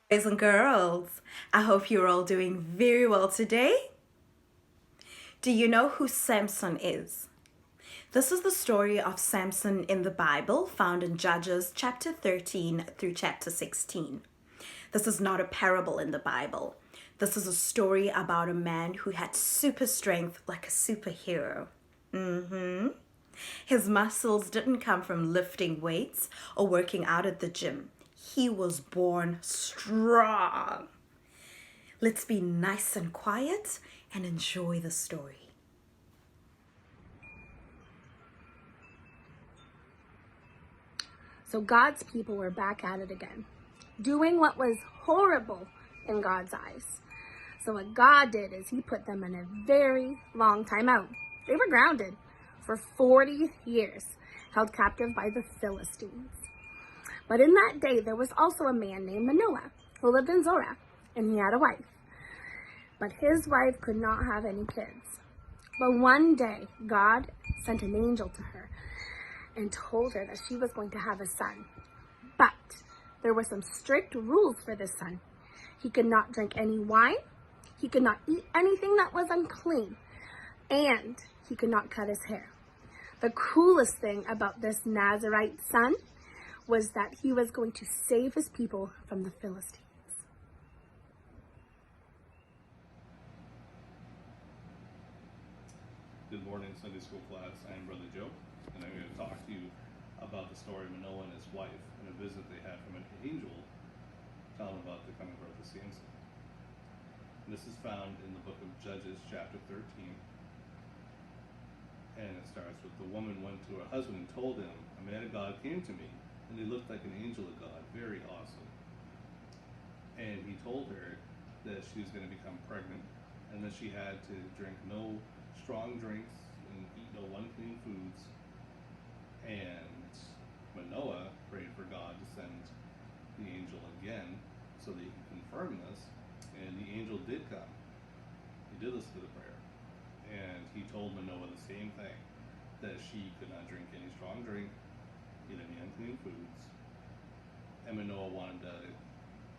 Boys and girls, I hope you're all doing very well today. Do you know who Samson is? This is the story of Samson in the Bible, found in Judges chapter 13 through chapter 16. This is not a parable in the Bible. This is a story about a man who had super strength like a superhero. His muscles didn't come from lifting weights or working out at the gym. He was born strong. Let's be nice and quiet and enjoy the story. So God's people were back at it again, doing what was horrible in God's eyes. So what God did is he put them in a very long time out. They were grounded for 40 years, held captive by the Philistines. But in that day, there was also a man named Manoah who lived in Zorah, and he had a wife. But his wife could not have any kids. But one day, God sent an angel to her and told her that she was going to have a son. But there were some strict rules for this son. He could not drink any wine, he could not eat anything that was unclean, and he could not cut his hair. The coolest thing about this Nazarite son was that he was going to save his people from the Philistines. Good morning, Sunday school class. I'm Brother Joe, and I'm going to talk to you about the story of Manoah and his wife and a visit they had from an angel telling about the coming birth of Samson. And this is found in the book of Judges, chapter 13. And it starts with, the woman went to her husband and told him, a man of God came to me, and he looked like an angel of God, very awesome. And he told her that she was going to become pregnant, and that she had to drink no strong drinks and eat no unclean foods. And Manoah prayed for God to send the angel again so that he could confirm this, and the angel did come. He did listen to the prayer, and he told Manoah the same thing, that she could not drink any strong drink, eat any unclean foods. And Manoah wanted to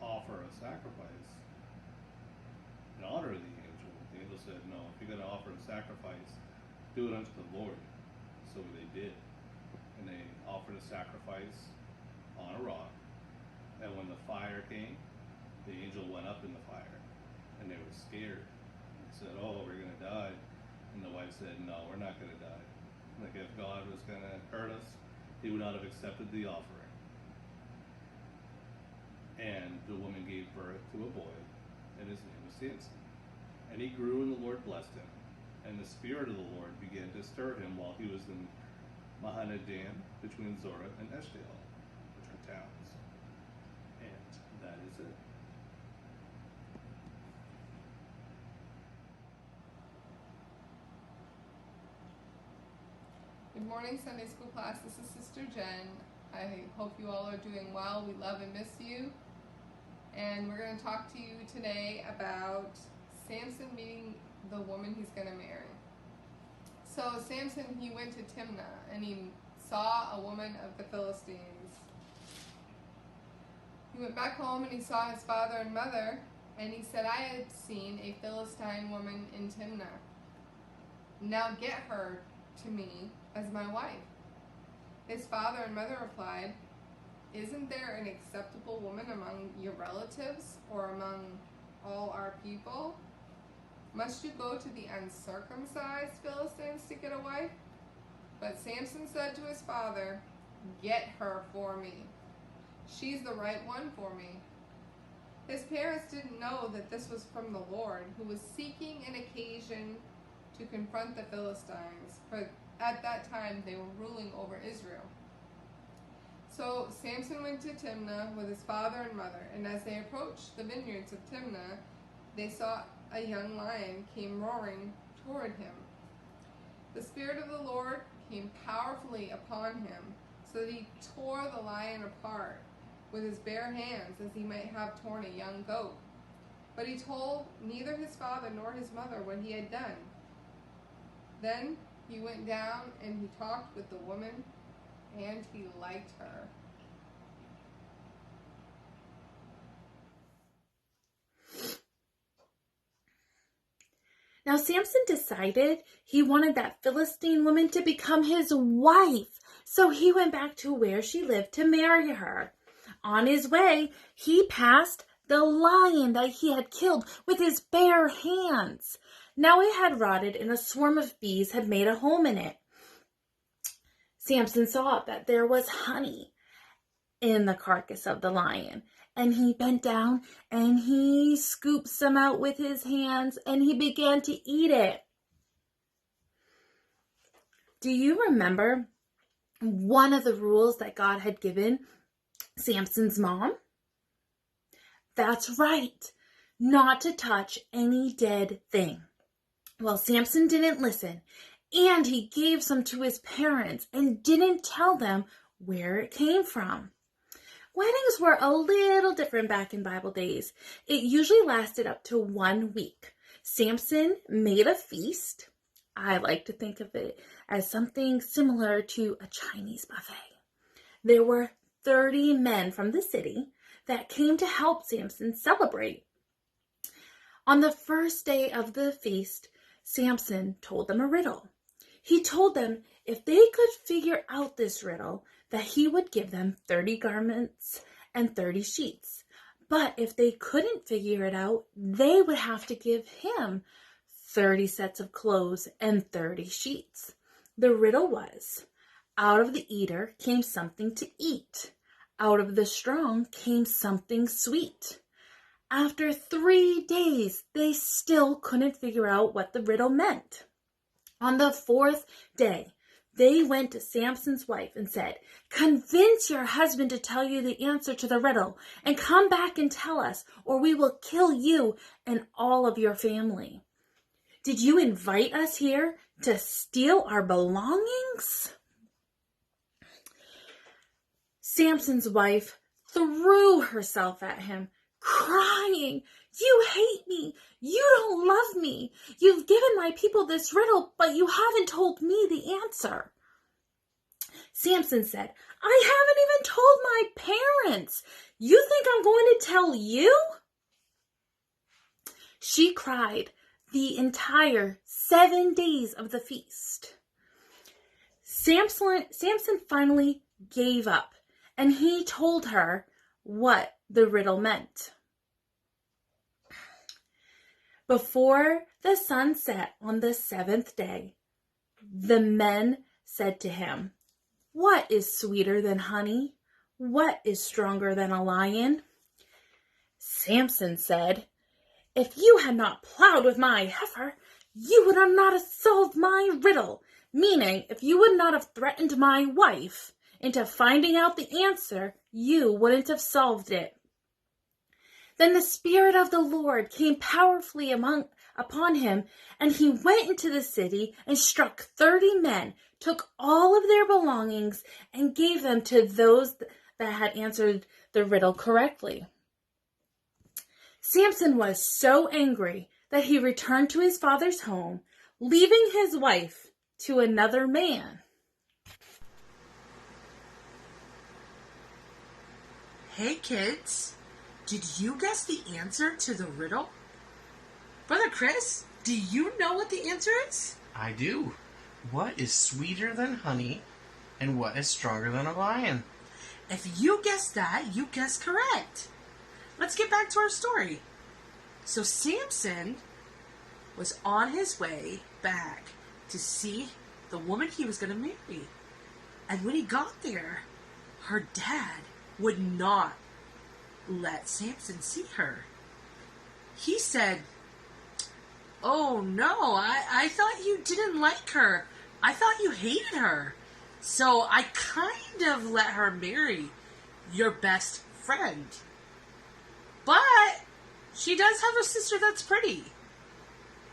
offer a sacrifice in honor of the angel. The angel said, no, if you're going to offer a sacrifice, do it unto the Lord. So they did. And they offered a sacrifice on a rock. And when the fire came, the angel went up in the fire. And they were scared. They said, oh, we're going to die. And the wife said, no, we're not going to die. Like, if God was going to hurt us, he would not have accepted the offering. And the woman gave birth to a boy, and his name was Samson. And he grew, and the Lord blessed him. And the Spirit of the Lord began to stir him while he was in Mahanadan, between Zorah and Eshtaol, which are towns. And that is it. Good morning, Sunday school class. This is Sister Jen. I hope you all are doing well. We love and miss you. And we're going to talk to you today about Samson meeting the woman he's going to marry. So Samson, he went to Timnah and he saw a woman of the Philistines. He went back home and he saw his father and mother, and he said, I had seen a Philistine woman in Timnah. Now get her to me as my wife. His father and mother replied, isn't there an acceptable woman among your relatives or among all our people? Must you go to the uncircumcised Philistines to get a wife? But Samson said to his father, get her for me. She's the right one for me. His parents didn't know that this was from the Lord, who was seeking an occasion to confront the Philistines, for at that time they were ruling over Israel. So Samson went to Timnah with his father and mother, and as they approached the vineyards of Timnah, they saw a young lion came roaring toward him. The Spirit of the Lord came powerfully upon him, so that he tore the lion apart with his bare hands, as he might have torn a young goat. But he told neither his father nor his mother what he had done. Then he went down and he talked with the woman, and he liked her. Now, Samson decided he wanted that Philistine woman to become his wife. So he went back to where she lived to marry her. On his way, he passed the lion that he had killed with his bare hands. Now it had rotted, and a swarm of bees had made a home in it. Samson saw that there was honey in the carcass of the lion, and he bent down and he scooped some out with his hands, and he began to eat it. Do you remember one of the rules that God had given Samson's mom? That's right, not to touch any dead thing. Well, Samson didn't listen, and he gave some to his parents and didn't tell them where it came from. Weddings were a little different back in Bible days. It usually lasted up to 1 week. Samson made a feast. I like to think of it as something similar to a Chinese buffet. There were 30 men from the city that came to help Samson celebrate. On the first day of the feast, Samson told them a riddle. He told them if they could figure out this riddle, that he would give them 30 garments and 30 sheets. But if they couldn't figure it out, they would have to give him 30 sets of clothes and 30 sheets. The riddle was, out of the eater came something to eat. Out of the strong came something sweet. After 3 days, they still couldn't figure out what the riddle meant. On the 4th day, they went to Samson's wife and said, "Convince your husband to tell you the answer to the riddle and come back and tell us, or we will kill you and all of your family. Did you invite us here to steal our belongings?" Samson's wife threw herself at him, crying, "You hate me. You don't love me. You've given my people this riddle, but you haven't told me the answer." Samson said, "I haven't even told my parents. You think I'm going to tell you?" She cried the entire 7 days of the feast. Samson finally gave up, and he told her what the riddle meant. Before the sun set on the 7th day, the men said to him, "What is sweeter than honey? What is stronger than a lion?" Samson said, "If you had not plowed with my heifer, you would not have solved my riddle," meaning if you would not have threatened my wife into finding out the answer, you wouldn't have solved it. Then the Spirit of the Lord came powerfully upon him, and he went into the city and struck 30 men, took all of their belongings, and gave them to those that had answered the riddle correctly. Samson was so angry that he returned to his father's home, leaving his wife to another man. Hey kids, did you guess the answer to the riddle? Brother Chris, do you know what the answer is? I do. What is sweeter than honey, and what is stronger than a lion? If you guessed that, you guessed correct. Let's get back to our story. So Samson was on his way back to see the woman he was going to marry. And when he got there, her dad would not let Samson see her. He said, "Oh no, I thought you didn't like her. I thought you hated her. So I kind of let her marry your best friend. But she does have a sister that's pretty."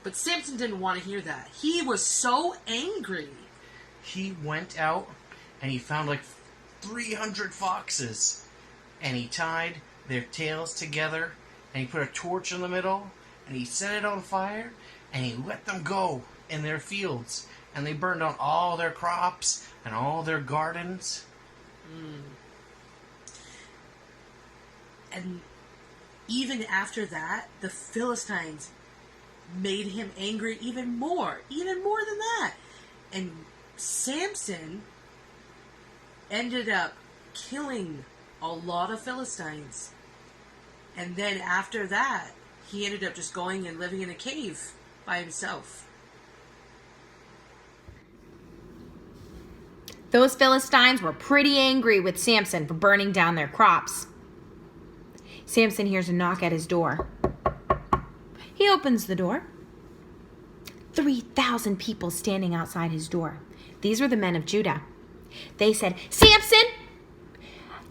But Samson didn't want to hear that. He was so angry. He went out and he found like 300 foxes, and he tied their tails together, and he put a torch in the middle, and he set it on fire, and he let them go in their fields, and they burned on all their crops and all their gardens. And even after that, the Philistines made him angry even more than that. And Samson ended up killing a lot of Philistines. And then after that, he ended up just going and living in a cave by himself. Those Philistines were pretty angry with Samson for burning down their crops. Samson hears a knock at his door. He opens the door. 3,000 people standing outside his door. These were the men of Judah. They said, "Samson,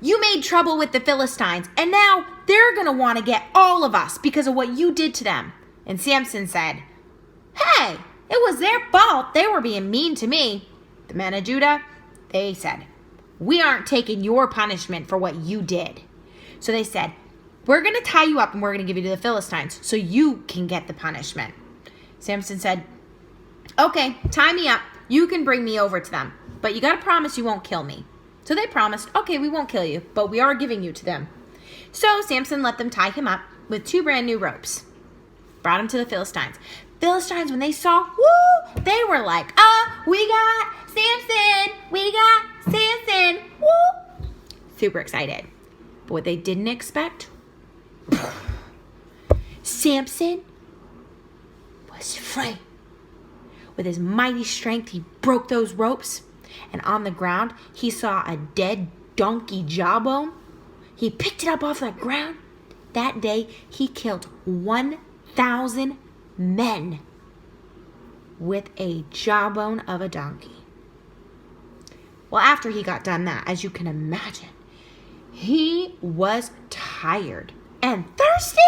you made trouble with the Philistines, and now they're going to want to get all of us because of what you did to them." And Samson said, "Hey, it was their fault. They were being mean to me." The men of Judah, they said, "We aren't taking your punishment for what you did." So they said, "We're going to tie you up and we're going to give you to the Philistines so you can get the punishment." Samson said, "Okay, tie me up. You can bring me over to them, but you got to promise you won't kill me." So they promised, "Okay, we won't kill you, but we are giving you to them." So Samson let them tie him up with 2 brand new ropes. Brought him to the Philistines. Philistines, when they saw, they were like, we got Samson! We got Samson! Woo! Super excited. But what they didn't expect, Samson was free. With his mighty strength, he broke those ropes, and on the ground, he saw a dead donkey jawbone. He picked it up off the ground. That day, he killed 1,000 men with a jawbone of a donkey. Well, after he got done that, as you can imagine, he was tired and thirsty.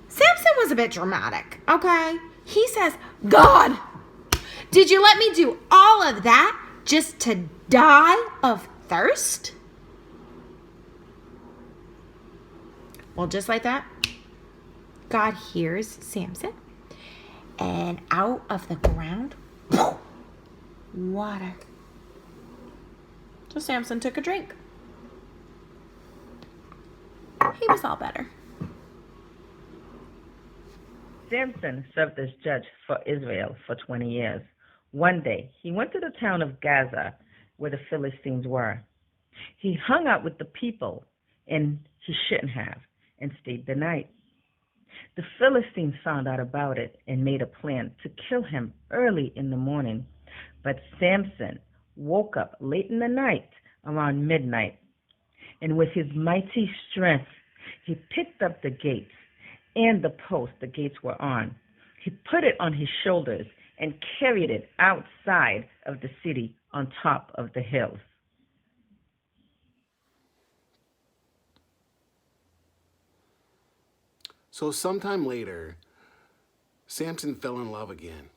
Samson was a bit dramatic, okay? He says, "God, did you let me do all of that just to die of thirst?" Well, just like that, God hears Samson, and out of the ground, water. So Samson took a drink. He was all better. Samson served as judge for Israel for 20 years. One day, he went to the town of Gaza, where the Philistines were. He hung out with the people, and he shouldn't have, and stayed the night. The Philistines found out about it and made a plan to kill him early in the morning. But Samson woke up late in the night, around midnight, and with his mighty strength, he picked up the gates and the post the gates were on. He put it on his shoulders and carried it outside of the city on top of the hills. So sometime later, Samson fell in love again.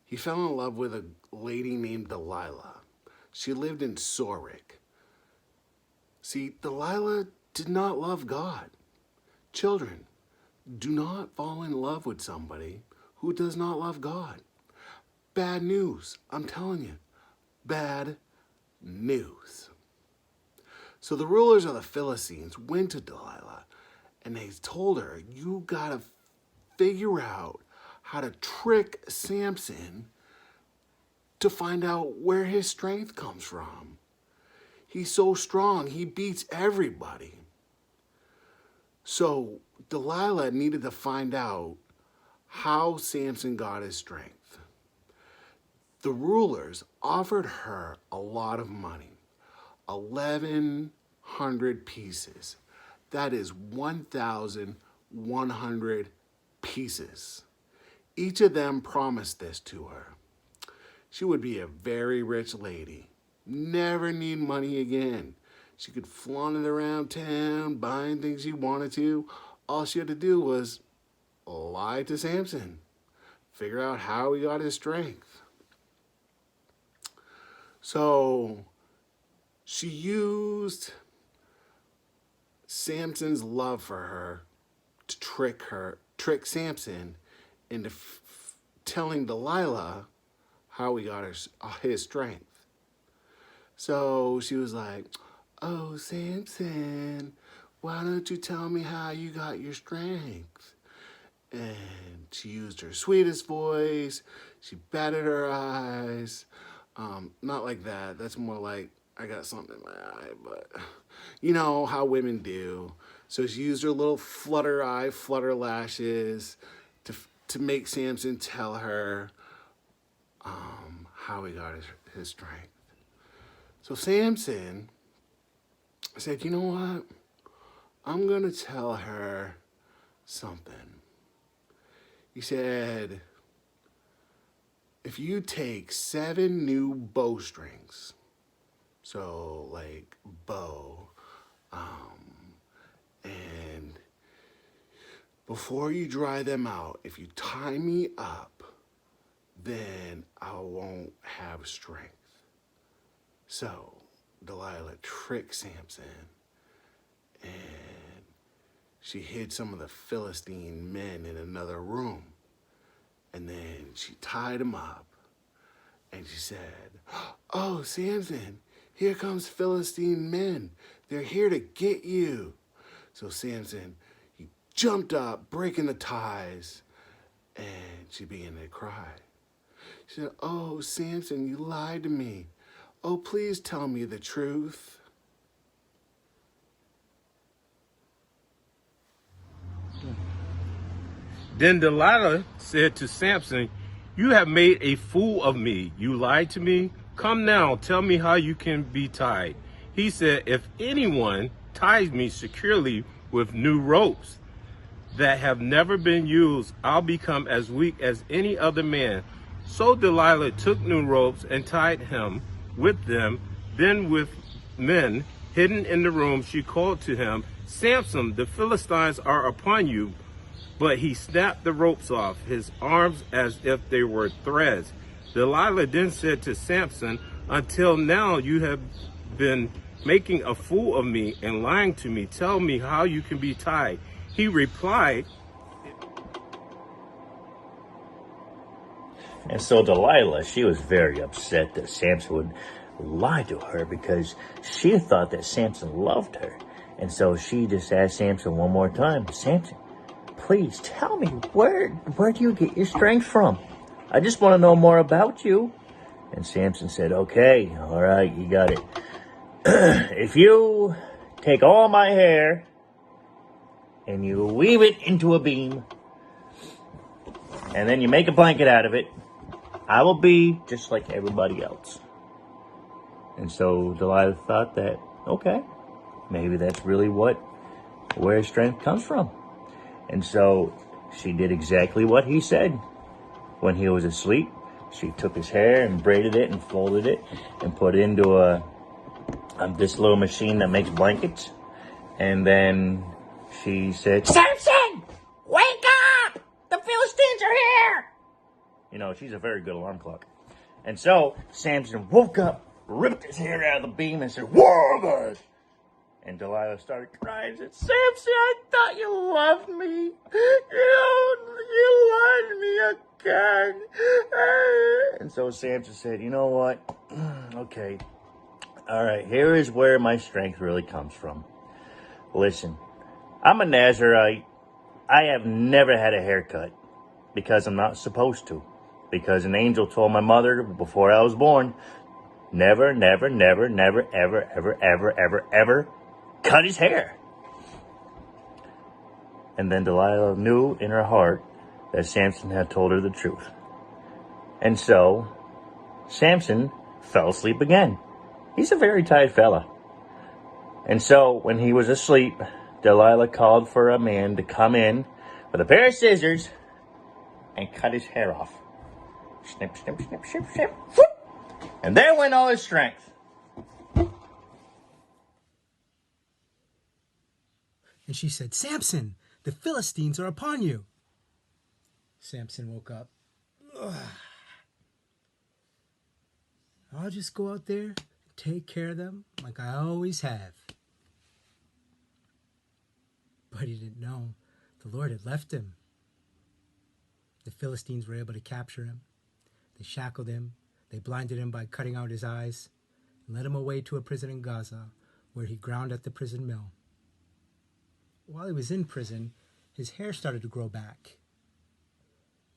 He fell in love with a lady named Delilah. She lived in Sorek. See, Delilah did not love God. Children, do not fall in love with somebody who does not love God. Bad news, I'm telling you. Bad news. So the rulers of the Philistines went to Delilah and they told her, "You gotta figure out how to trick Samson to find out where his strength comes from. He's so strong, he beats everybody." So Delilah needed to find out how Samson got his strength. The rulers offered her a lot of money, 1,100 pieces. That is 1,100 pieces. Each of them promised this to her. She would be a very rich lady, never need money again. She could flaunt it around town, buying things she wanted to. All she had to do was lie to Samson, figure out how he got his strength. So she used Samson's love for her to trick Samson into telling Delilah how he got his strength. So she was like, "Oh, Samson, why don't you tell me how you got your strength?" and she used her sweetest voice. She batted her eyes. Not like that. That's more like, I got something in my eye, but you know how women do. So she used her little flutter lashes to make Samson tell her how he got his strength. So Samson said, you know what? I'm going to tell her something. He said, if you take 7 new bowstrings, so like bow, and before you dry them out, if you tie me up, then I won't have strength. So Delilah tricked Samson, and she hid some of the Philistine men in another room. And then she tied him up, and she said, oh, Samson, here comes Philistine men. They're here to get you. So Samson, he jumped up, breaking the ties, and she began to cry. She said, oh, Samson, you lied to me. Oh, please tell me the truth. Then Delilah said to Samson, you have made a fool of me. You lied to me. Come now, tell me how you can be tied. He said, if anyone ties me securely with new ropes that have never been used, I'll become as weak as any other man. So Delilah took new ropes and tied him with them. Then with men hidden in the room, she called to him, Samson, the Philistines are upon you. But he snapped the ropes off his arms as if they were threads. Delilah then said to Samson, until now you have been making a fool of me and lying to me. Tell me how you can be tied. He replied, and so Delilah, she was very upset that Samson would lie to her because she thought that Samson loved her. And so she just asked Samson one more time, Samson, please tell me, where do you get your strength from? I just want to know more about you. And Samson said, okay, all right, you got it. If you take all my hair and you weave it into a beam and then you make a blanket out of it, I will be just like everybody else. And so Delilah thought that, okay, maybe that's really where strength comes from. And so she did exactly what he said. When he was asleep, she took his hair and braided it and folded it and put it into this little machine that makes blankets. And then she said, Samson, wake up! The Philistines are here! You know, she's a very good alarm clock. And so Samson woke up, ripped his hair out of the beam and said, whoa, God! And Delilah started crying and said, Samson, I thought you loved me. You lied to me again. And so Samson said, you know what? Okay. All right, here is where my strength really comes from. Listen, I'm a Nazarite. I have never had a haircut because I'm not supposed to. Because an angel told my mother before I was born, never, never, never, never, ever, ever, ever, ever, ever cut his hair. And then Delilah knew in her heart that Samson had told her the truth. And so Samson fell asleep again. He's a very tired fella. And so when he was asleep, Delilah called for a man to come in with a pair of scissors and cut his hair off. Snip, snip, snip, snip, snip. Whoop! And there went all his strength. And she said, Samson, the Philistines are upon you. Samson woke up. Ugh. I'll just go out there, take care of them like I always have. But he didn't know the Lord had left him. The Philistines were able to capture him. They shackled him. They blinded him by cutting out his eyes and led him away to a prison in Gaza where he ground at the prison mill. While he was in prison, his hair started to grow back.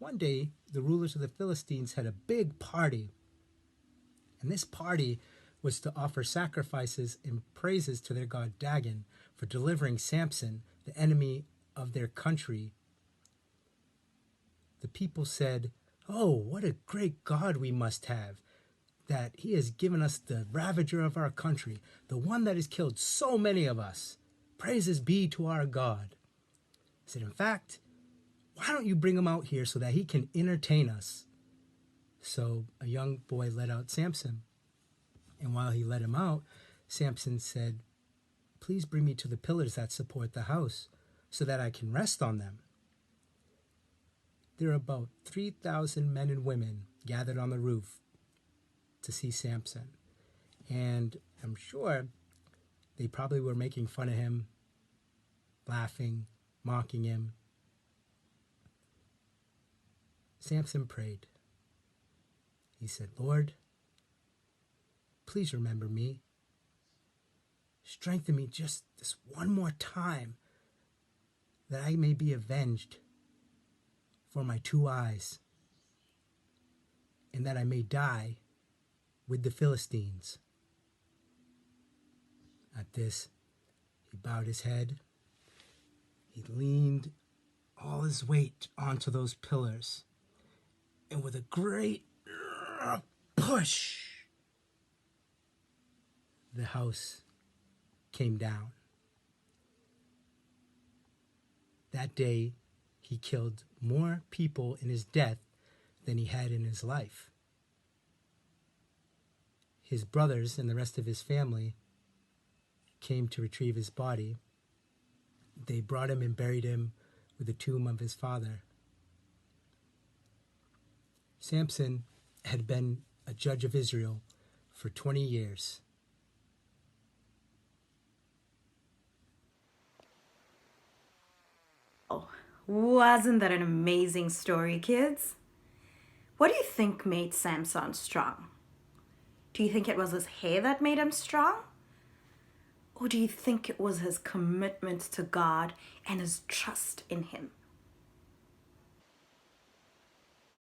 One day, the rulers of the Philistines had a big party. And this party was to offer sacrifices and praises to their god Dagon for delivering Samson, the enemy of their country. The people said, "Oh, what a great God we must have, that he has given us the ravager of our country, the one that has killed so many of us. Praises be to our God." I said, "In fact, why don't you bring him out here so that he can entertain us?" So a young boy led out Samson. And while he let him out, Samson said, "Please bring me to the pillars that support the house so that I can rest on them." There are about 3,000 men and women gathered on the roof to see Samson. And I'm sure they probably were making fun of him, laughing, mocking him. Samson prayed. He said, "Lord, please remember me. Strengthen me just this one more time that I may be avenged for my 2 eyes and that I may die with the Philistines." At this, he bowed his head. He leaned all his weight onto those pillars. And with a great push, the house came down. That day, he killed more people in his death than he had in his life. His brothers and the rest of his family came to retrieve his body. They brought him and buried him with the tomb of his father. Samson had been a judge of Israel for 20 years. Oh, wasn't that an amazing story, kids? What do you think made Samson strong? Do you think it was his hair that made him strong? Or do you think it was his commitment to God and his trust in him?